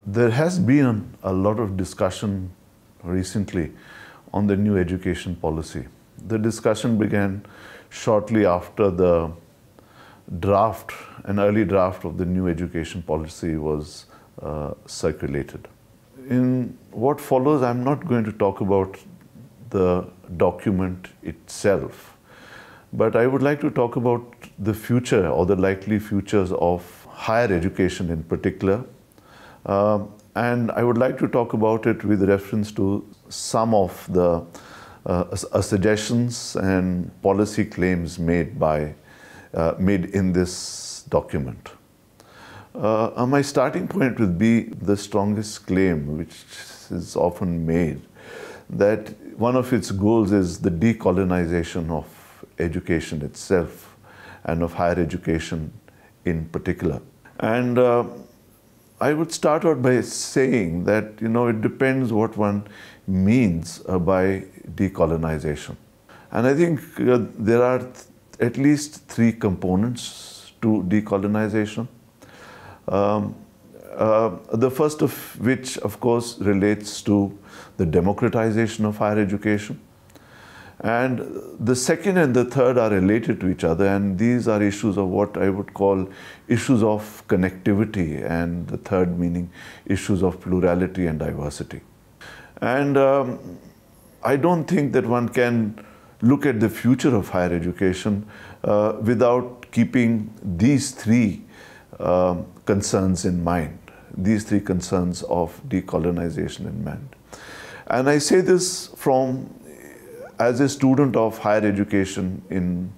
There has been a lot of discussion recently on the new education policy. The discussion began shortly after the draft, an early draft of the new education policy was circulated. In what follows, I'm not going to talk about the document itself, but I would like to talk about the future or the likely futures of higher education in particular. And I would like to talk about it with reference to some of the suggestions and policy claims made in this document. My starting point would be the strongest claim, which is often made, that one of its goals is the decolonization of education itself and of higher education in particular. And I would start out by saying that, it depends what one means by decolonization. And I think there are at least three components to decolonization. The first of which, of course, relates to the democratization of higher education. And the second and the third are related to each other, and these are issues of what I would call issues of connectivity, and the third meaning issues of plurality and diversity. And I don't think that one can look at the future of higher education without keeping these three concerns in mind, these three concerns of decolonization in mind. And I say this as a student of higher education in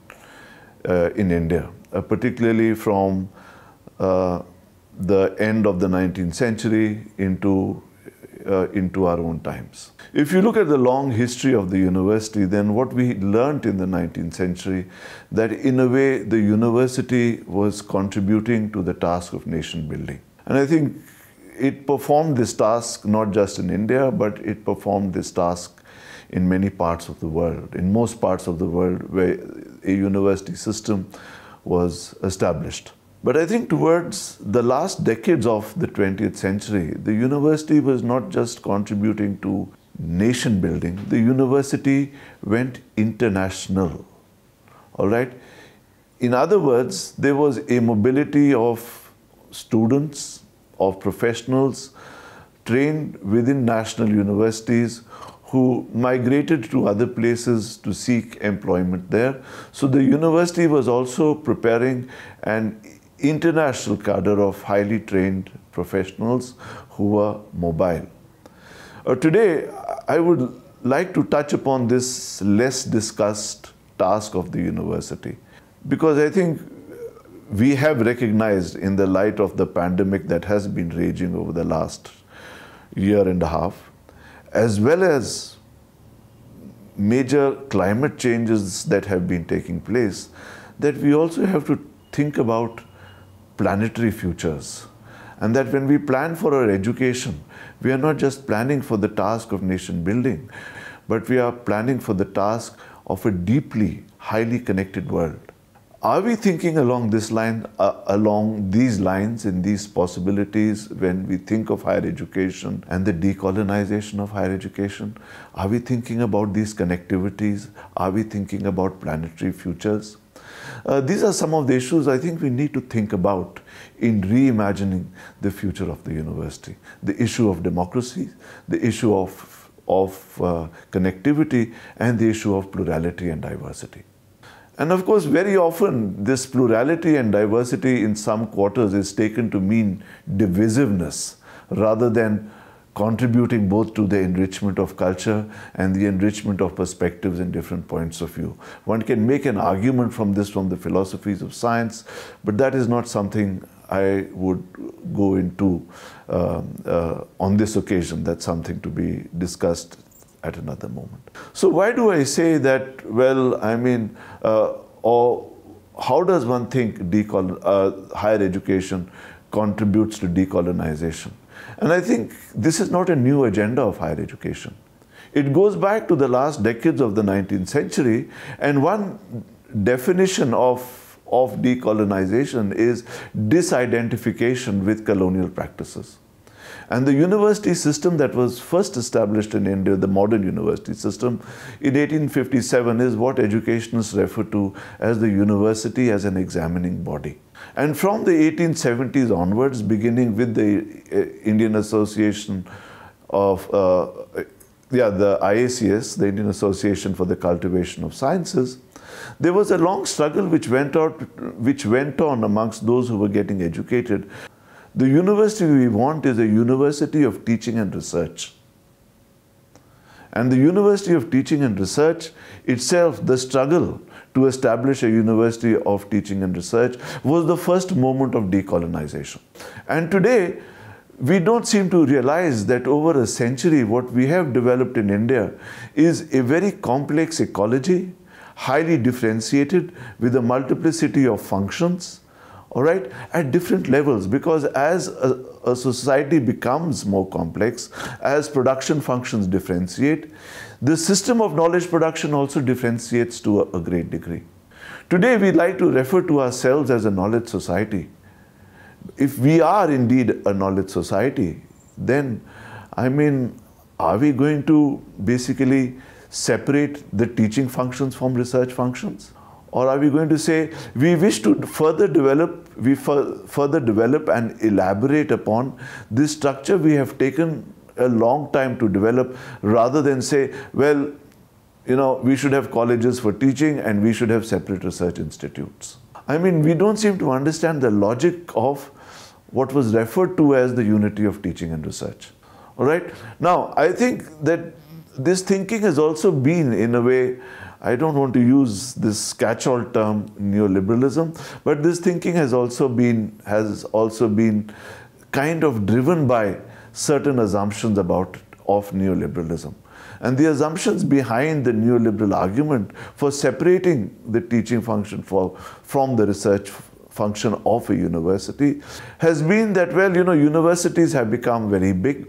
India, particularly from the end of the 19th century into our own times. If you look at the long history of the university, then what we learned in the 19th century, that in a way the university was contributing to the task of nation building. And I think it performed this task not just in India, but it performed this task in many parts of the world, in most parts of the world where a university system was established. But I think towards the last decades of the 20th century, the university was not just contributing to nation building, the university went international, all right? In other words, there was a mobility of students, of professionals trained within national universities who migrated to other places to seek employment there. So the university was also preparing an international cadre of highly trained professionals who were mobile. Today, I would like to touch upon this less discussed task of the university, because I think we have recognized, in the light of the pandemic that has been raging over the last year and a half, as well as major climate changes that have been taking place, that we also have to think about planetary futures. And that when we plan for our education, we are not just planning for the task of nation building, but we are planning for the task of a deeply, highly connected world. Are we thinking along these lines, in these possibilities, when we think of higher education and the decolonization of higher education? Are we thinking about these connectivities? Are we thinking about planetary futures? These are some of the issues I think we need to think about in reimagining the future of the university. The issue of democracy, the issue of connectivity, and the issue of plurality and diversity. And of course, very often this plurality and diversity in some quarters is taken to mean divisiveness rather than contributing both to the enrichment of culture and the enrichment of perspectives and different points of view. One can make an argument from this from the philosophies of science, but that is not something I would go into on this occasion. That's something to be discussed at another moment. So why do I say that, or how does one think higher education contributes to decolonization? And I think this is not a new agenda of higher education. It goes back to the last decades of the 19th century, and one definition of decolonization is disidentification with colonial practices. And the university system that was first established in India, the modern university system, in 1857 is what educationists refer to as the university as an examining body. And from the 1870s onwards, beginning with the Indian Association of, the IACS, the Indian Association for the Cultivation of Sciences, there was a long struggle which went on amongst those who were getting educated. The university we want is a university of teaching and research. And the University of Teaching and Research itself, the struggle to establish a University of Teaching and Research, was the first moment of decolonization. And today, we don't seem to realize that over a century, what we have developed in India is a very complex ecology, highly differentiated, with a multiplicity of functions, all right, at different levels. Because as a society becomes more complex, as production functions differentiate, the system of knowledge production also differentiates to a great degree. Today, we like to refer to ourselves as a knowledge society. If we are indeed a knowledge society, then, I mean, are we going to basically separate the teaching functions from research functions? Or are we going to say, we wish to further develop and elaborate upon this structure we have taken a long time to develop, rather than say, well, you know, we should have colleges for teaching and we should have separate research institutes. I mean, we don't seem to understand the logic of what was referred to as the unity of teaching and research. All right? Now, I think that this thinking has also been, in a way, I don't want to use this catch-all term neoliberalism, but this thinking has also been kind of driven by certain assumptions of neoliberalism. And the assumptions behind the neoliberal argument for separating the teaching function from the research function of a university has been that, well, you know, universities have become very big.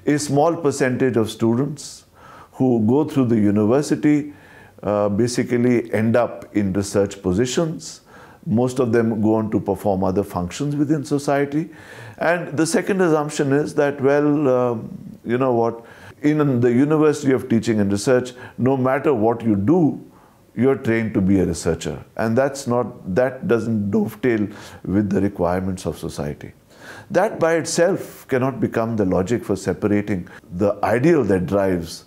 A small percentage of students who go through the university basically end up in research positions. Most of them go on to perform other functions within society. And the second assumption is that, well, you know what, in the University of Teaching and Research, no matter what you do, you're trained to be a researcher. And that doesn't dovetail with the requirements of society. That by itself cannot become the logic for separating the ideal that drives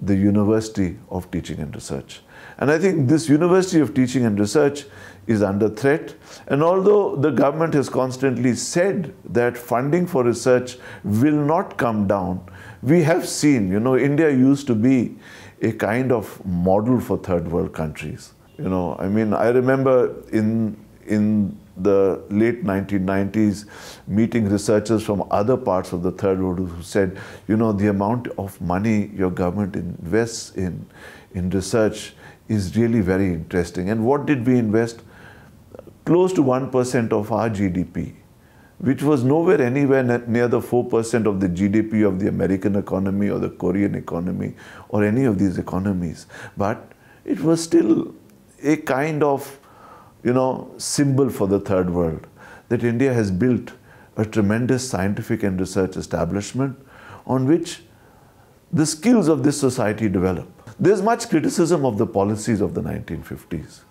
the University of Teaching and Research. And I think this University of Teaching and Research is under threat. And although the government has constantly said that funding for research will not come down, we have seen, you know, India used to be a kind of model for third world countries. You know, I mean, I remember in the late 1990s meeting researchers from other parts of the third world who said, you know, the amount of money your government invests in research is really very interesting. And what did we invest? Close to 1% of our GDP, which was nowhere anywhere near the 4% of the GDP of the American economy or the Korean economy or any of these economies. But it was still a kind of, you know, symbol for the third world that India has built a tremendous scientific and research establishment on which the skills of this society develop. There's much criticism of the policies of the 1950s.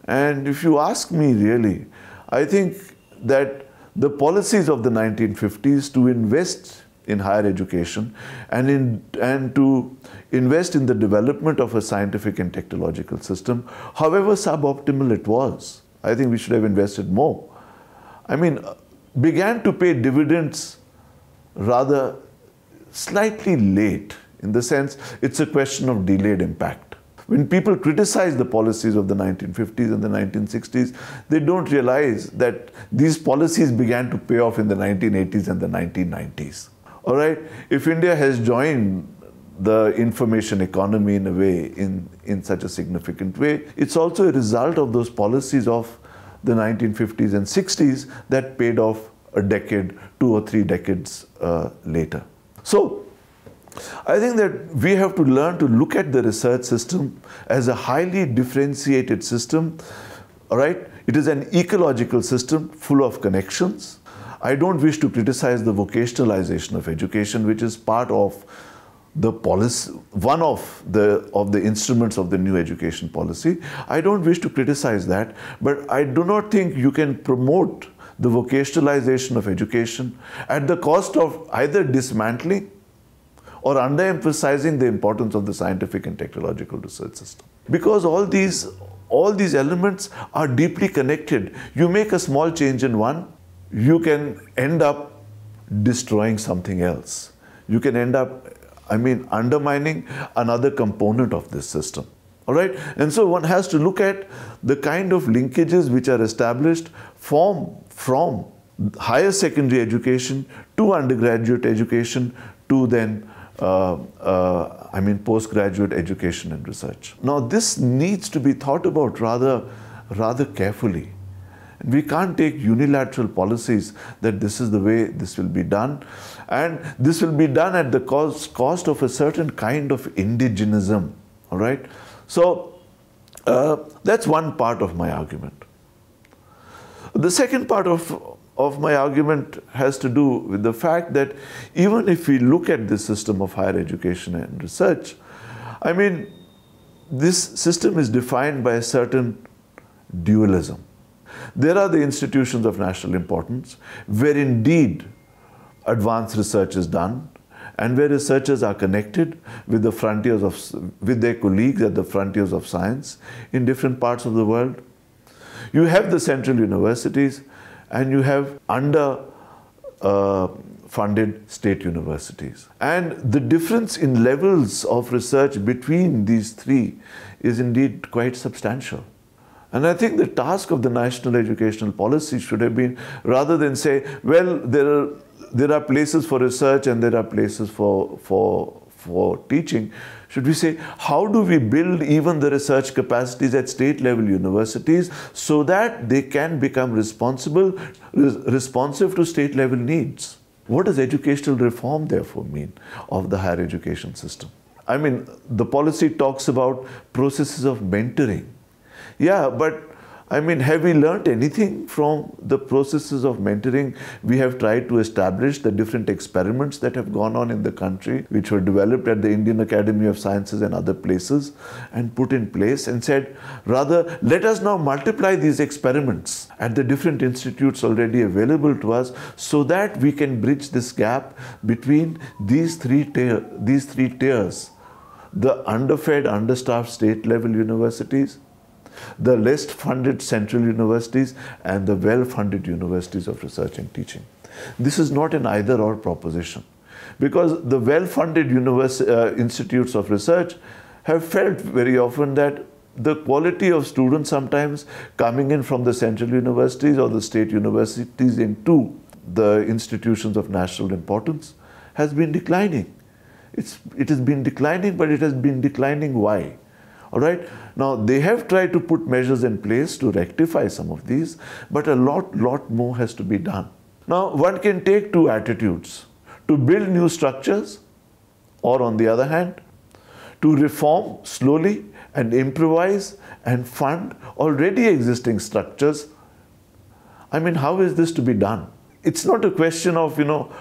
And if you ask me really, I think that the policies of the 1950s to invest in higher education and to invest in the development of a scientific and technological system, however suboptimal it was, I think we should have invested more. I mean, began to pay dividends rather slightly late, in the sense it's a question of delayed impact. When people criticize the policies of the 1950s and the 1960s, they don't realize that these policies began to pay off in the 1980s and the 1990s. All right? If India has joined the information economy in a way, in such a significant way, it's also a result of those policies of the 1950s and 60s that paid off a decade, 2 or 3 decades later. So, I think that we have to learn to look at the research system as a highly differentiated system, all right? It is an ecological system full of connections. I don't wish to criticize the vocationalization of education, which is part of the policy, one of the instruments of the new education policy. I don't wish to criticize that, but I do not think you can promote the vocationalization of education at the cost of either dismantling or underemphasizing the importance of the scientific and technological research system. Because all these elements are deeply connected. You make a small change in one, you can end up destroying something else. You can end up, undermining another component of this system. All right? And so one has to look at the kind of linkages which are established from higher secondary education to undergraduate education to then postgraduate education and research. Now this needs to be thought about rather carefully. We can't take unilateral policies that this is the way this will be done, and this will be done at the cost of a certain kind of indigenism. All right? So that's one part of my argument. The second part of my argument has to do with the fact that even if we look at this system of higher education and research, this system is defined by a certain dualism. There are the institutions of national importance where indeed advanced research is done and where researchers are connected with the frontiers with their colleagues at the frontiers of science in different parts of the world. You have the central universities and you have funded state universities. And the difference in levels of research between these three is indeed quite substantial. And I think the task of the national educational policy should have been, rather than say, well, there are places for research and there are places for teaching, should we say, how do we build even the research capacities at state level universities so that they can become responsive to state level needs? What does educational reform therefore mean of the higher education system? The policy talks about processes of mentoring. Yeah, but have we learnt anything from the processes of mentoring? We have tried to establish the different experiments that have gone on in the country, which were developed at the Indian Academy of Sciences and other places, and put in place and said, rather, let us now multiply these experiments at the different institutes already available to us so that we can bridge this gap between these three tiers, the underfed, understaffed state level universities, the less funded central universities, and the well-funded universities of research and teaching. This is not an either-or proposition, because the well-funded institutes of research have felt very often that the quality of students sometimes coming in from the central universities or the state universities into the institutions of national importance has been declining. It has been declining, but it has been declining why? All right. Now, they have tried to put measures in place to rectify some of these, but a lot more has to be done. Now, one can take two attitudes: to build new structures, or on the other hand, to reform slowly and improvise and fund already existing structures. How is this to be done? It's not a question of,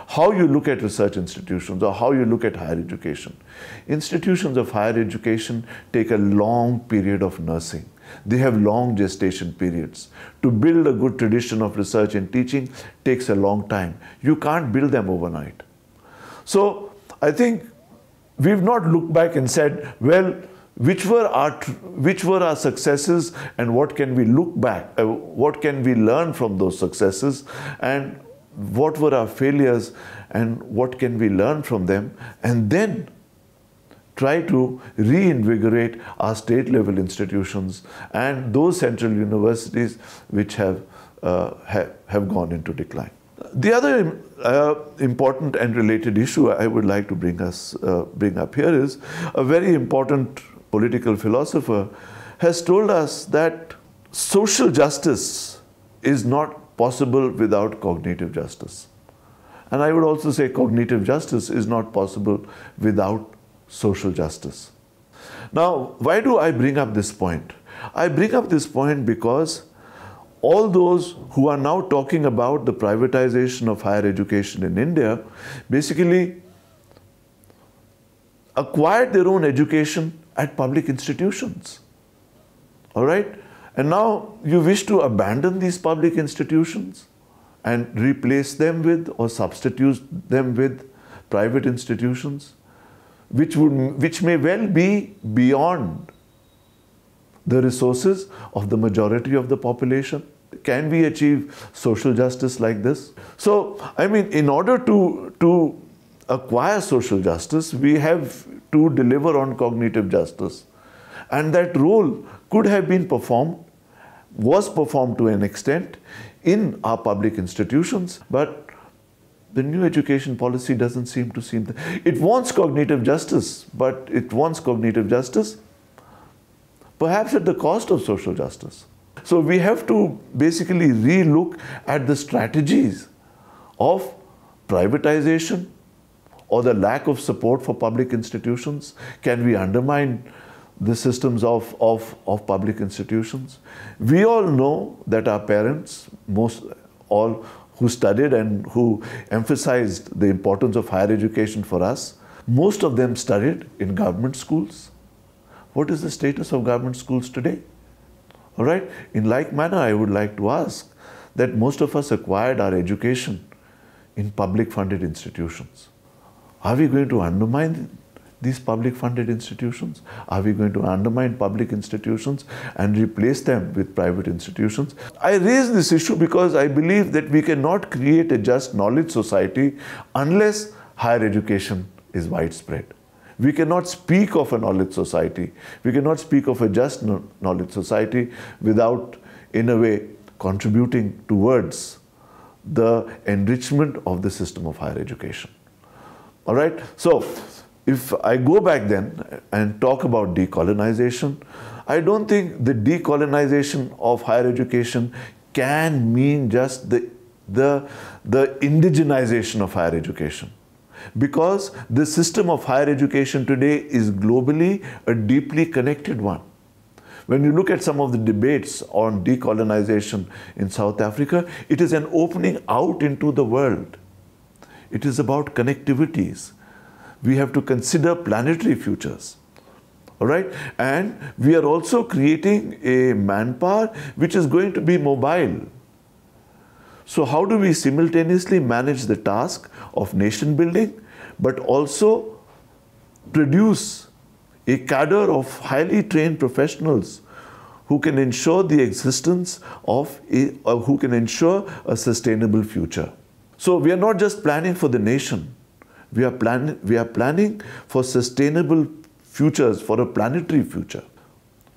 how you look at research institutions or how you look at higher education. Institutions of higher education take a long period of nursing. They have long gestation periods. To build a good tradition of research and teaching takes a long time. You can't build them overnight. So I think we've not looked back and said, well, which were our successes and what can we look back, what can we learn from those successes, and what were our failures and what can we learn from them, and then try to reinvigorate our state level institutions and those central universities which have gone into decline. The other important and related issue I would like to bring up here is a very important political philosopher has told us that social justice is not possible without cognitive justice. And I would also say cognitive justice is not possible without social justice. Now, why do I bring up this point? I bring up this point because all those who are now talking about the privatization of higher education in India basically acquired their own education at public institutions. All right? And now you wish to abandon these public institutions and replace them with or substitute them with private institutions, which may well be beyond the resources of the majority of the population. Can we achieve social justice like this? So, I mean, in order to acquire social justice, we have to deliver on cognitive justice. And that role could have been performed, was performed to an extent in our public institutions, but the new education policy doesn't seem to seem... It wants cognitive justice, but it wants cognitive justice perhaps at the cost of social justice. So we have to basically re-look at the strategies of privatization or the lack of support for public institutions. Can we undermine the systems of public institutions? We all know that our parents, all who studied and who emphasized the importance of higher education for us, most of them studied in government schools. What is the status of government schools today? All right. In like manner, I would like to ask that most of us acquired our education in public funded institutions. Are we going to undermine these public funded institutions? Are we going to undermine public institutions and replace them with private institutions? I raise this issue because I believe that we cannot create a just knowledge society unless higher education is widespread. We cannot speak of a knowledge society. We cannot speak of a just knowledge society without, in a way, contributing towards the enrichment of the system of higher education. All right? So, if I go back then and talk about decolonization, I don't think the decolonization of higher education can mean just the indigenization of higher education. Because the system of higher education today is globally a deeply connected one. When you look at some of the debates on decolonization in South Africa, it is an opening out into the world. It is about connectivities. We have to consider planetary futures. All right? And we are also creating a manpower which is going to be mobile. So how do we simultaneously manage the task of nation building, but also produce a cadre of highly trained professionals who can ensure the existence of who can ensure a sustainable future? So we are not just planning for the nation. We are planning for sustainable futures, for a planetary future.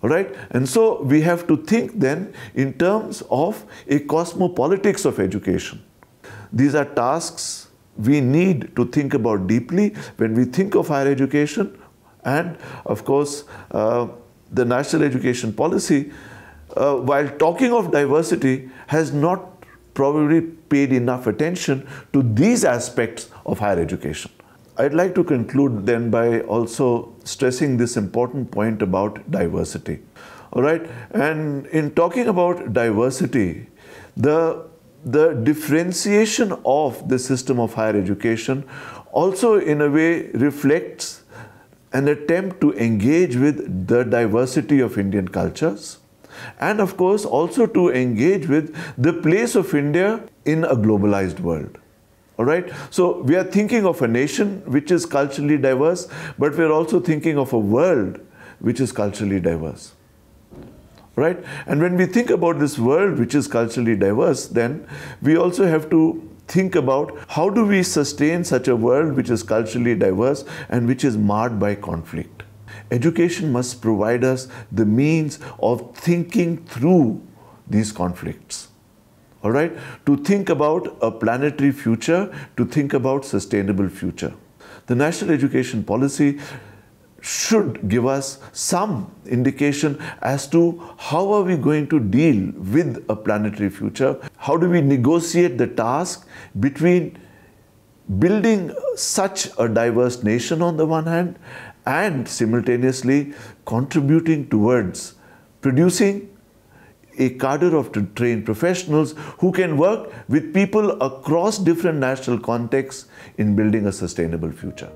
All right? And so we have to think then in terms of a cosmopolitics of education. These are tasks we need to think about deeply when we think of higher education. And of course, the national education policy, while talking of diversity, has not probably paid enough attention to these aspects of higher education. I'd like to conclude then by also stressing this important point about diversity. All right? And in talking about diversity, the differentiation of the system of higher education also in a way reflects an attempt to engage with the diversity of Indian cultures, and of course also to engage with the place of India in a globalized world. All right? So we are thinking of a nation which is culturally diverse, but we are also thinking of a world which is culturally diverse. Right? And when we think about this world which is culturally diverse, then we also have to think about how do we sustain such a world which is culturally diverse and which is marred by conflict. Education must provide us the means of thinking through these conflicts. All right? To think about a planetary future, to think about sustainable future. The national education policy should give us some indication as to how are we going to deal with a planetary future. How do we negotiate the task between building such a diverse nation on the one hand and simultaneously contributing towards producing a cadre of trained professionals who can work with people across different national contexts in building a sustainable future.